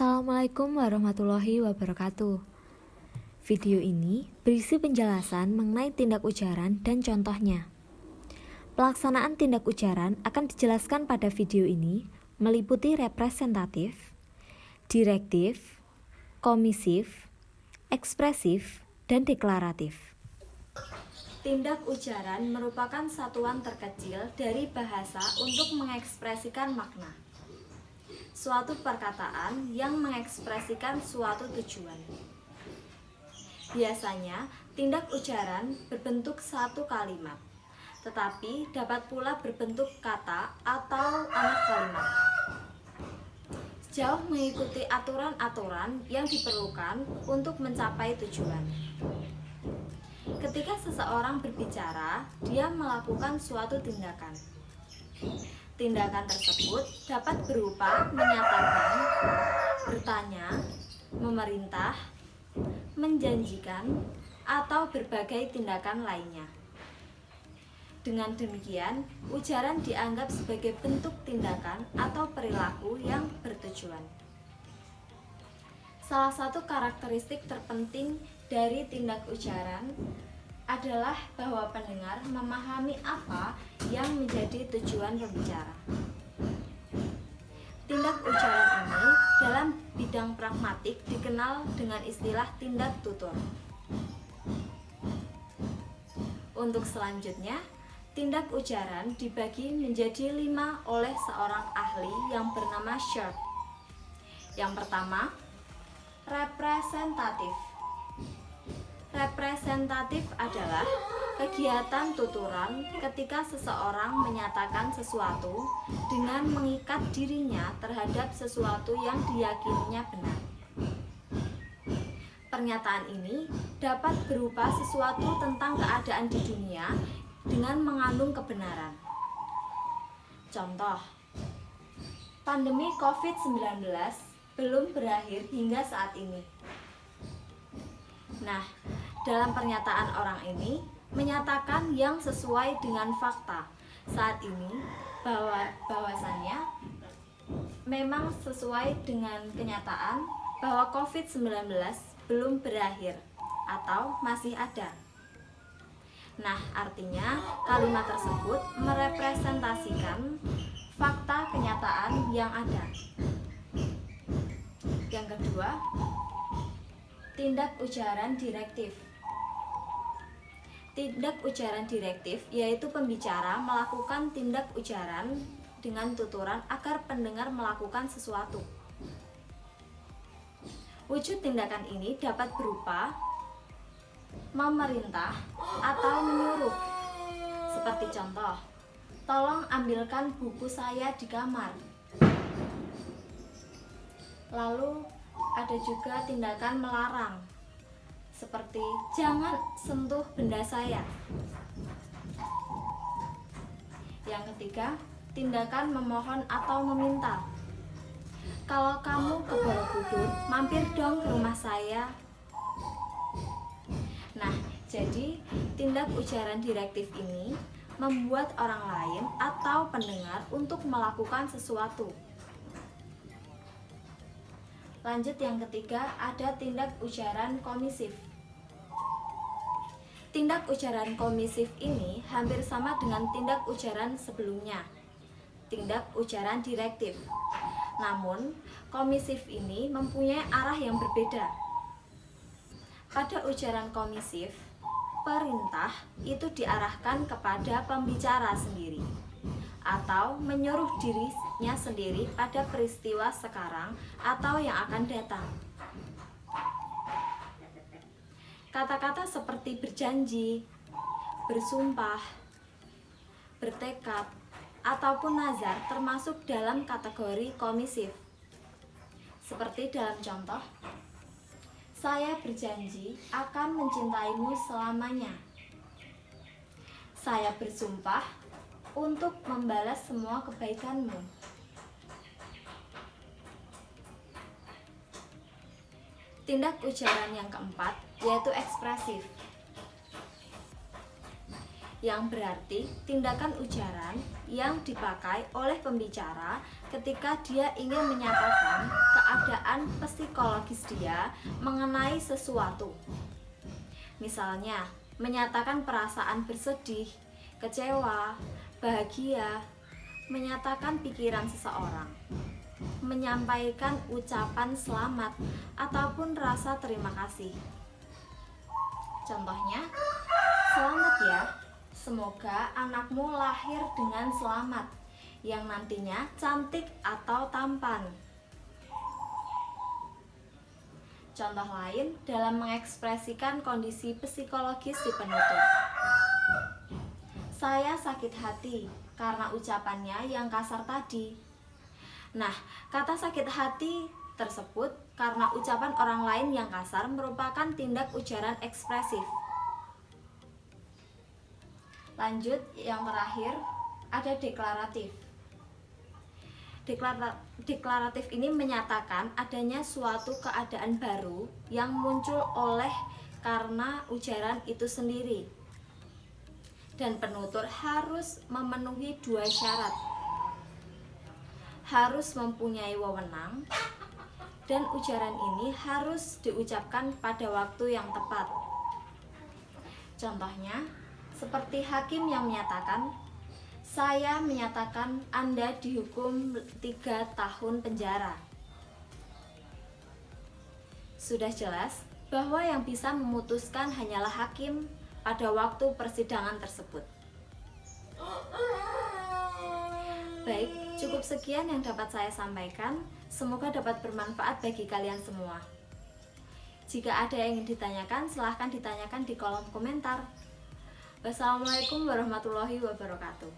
Assalamualaikum warahmatullahi wabarakatuh. Video ini berisi penjelasan mengenai tindak ujaran dan contohnya. Pelaksanaan tindak ujaran akan dijelaskan pada video ini meliputi representatif, direktif, komisif, ekspresif, dan deklaratif. Tindak ujaran merupakan satuan terkecil dari bahasa untuk mengekspresikan makna. Suatu perkataan yang mengekspresikan suatu tujuan. Biasanya, tindak ujaran berbentuk satu kalimat, tetapi dapat pula berbentuk kata atau anak kalimat. Sejauh mengikuti aturan-aturan yang diperlukan untuk mencapai tujuan. Ketika seseorang berbicara, dia melakukan suatu tindakan. Tindakan tersebut dapat berupa menyatakan, bertanya, memerintah, menjanjikan, atau berbagai tindakan lainnya. Dengan demikian, ujaran dianggap sebagai bentuk tindakan atau perilaku yang bertujuan. Salah satu karakteristik terpenting dari tindak ujaran adalah bahwa pendengar memahami apa yang menjadi tujuan pembicara. Tindak ujaran ini dalam bidang pragmatik dikenal dengan istilah tindak tutur. Untuk selanjutnya, tindak ujaran dibagi menjadi 5 oleh seorang ahli yang bernama Sharp. Yang pertama, representatif. Representatif adalah kegiatan tuturan ketika seseorang menyatakan sesuatu dengan mengikat dirinya terhadap sesuatu yang diyakininya benar. Pernyataan ini dapat berupa sesuatu tentang keadaan di dunia dengan mengandung kebenaran. Contoh, pandemi COVID-19 belum berakhir hingga saat ini. Nah, dalam pernyataan orang ini menyatakan yang sesuai dengan fakta saat ini bahwasannya memang sesuai dengan kenyataan bahwa COVID-19 belum berakhir atau masih ada. Nah, artinya kalimat tersebut merepresentasikan fakta kenyataan yang ada. Yang kedua, tindak ujaran direktif. Tindak ujaran direktif yaitu pembicara melakukan tindak ujaran dengan tuturan agar pendengar melakukan sesuatu. Wujud tindakan ini dapat berupa memerintah atau menyuruh. Seperti contoh, tolong ambilkan buku saya di kamar. Lalu ada juga tindakan melarang, seperti jangan sentuh benda saya. Yang ketiga, tindakan memohon atau meminta. Kalau kamu ke Borobudur, mampir dong ke rumah saya. Nah, jadi tindak ujaran direktif ini membuat orang lain atau pendengar untuk melakukan sesuatu. Lanjut yang ketiga, ada tindak ujaran komisif. Tindak ujaran komisif ini hampir sama dengan tindak ujaran sebelumnya, tindak ujaran direktif. Namun, komisif ini mempunyai arah yang berbeda. Pada ujaran komisif, perintah itu diarahkan kepada pembicara sendiri atau menyuruh dirinya sendiri pada peristiwa sekarang atau yang akan datang. Kata-kata seperti berjanji, bersumpah, bertekad, ataupun nazar termasuk dalam kategori komisif. Seperti dalam contoh, saya berjanji akan mencintaimu selamanya. Saya bersumpah untuk membalas semua kebaikanmu. Tindak ujaran yang keempat yaitu ekspresif. yang berarti tindakan ujaran yang dipakai oleh pembicara ketika dia ingin menyatakan keadaan psikologis dia mengenai sesuatu. Misalnya, menyatakan perasaan bersedih, kecewa, bahagia, menyatakan pikiran seseorang, menyampaikan ucapan selamat ataupun rasa terima kasih. Contohnya, selamat ya, semoga anakmu lahir dengan selamat, yang nantinya cantik atau tampan. Contoh lain dalam mengekspresikan kondisi psikologis di penutur. Saya sakit hati karena ucapannya yang kasar tadi. Nah, kata sakit hati tersebut karena ucapan orang lain yang kasar merupakan tindak ujaran ekspresif. Lanjut, yang terakhir ada deklaratif. Deklaratif ini menyatakan adanya suatu keadaan baru yang muncul oleh karena ujaran itu sendiri. Dan penutur harus memenuhi 2 syarat. Harus mempunyai wewenang dan ujaran ini harus diucapkan pada waktu yang tepat. Contohnya, seperti hakim yang menyatakan, saya menyatakan Anda dihukum 3 tahun penjara. Sudah jelas bahwa yang bisa memutuskan hanyalah hakim pada waktu persidangan tersebut. Baik, cukup sekian yang dapat saya sampaikan. Semoga dapat bermanfaat bagi kalian semua. Jika ada yang ingin ditanyakan, silahkan ditanyakan di kolom komentar. Wassalamualaikum warahmatullahi wabarakatuh.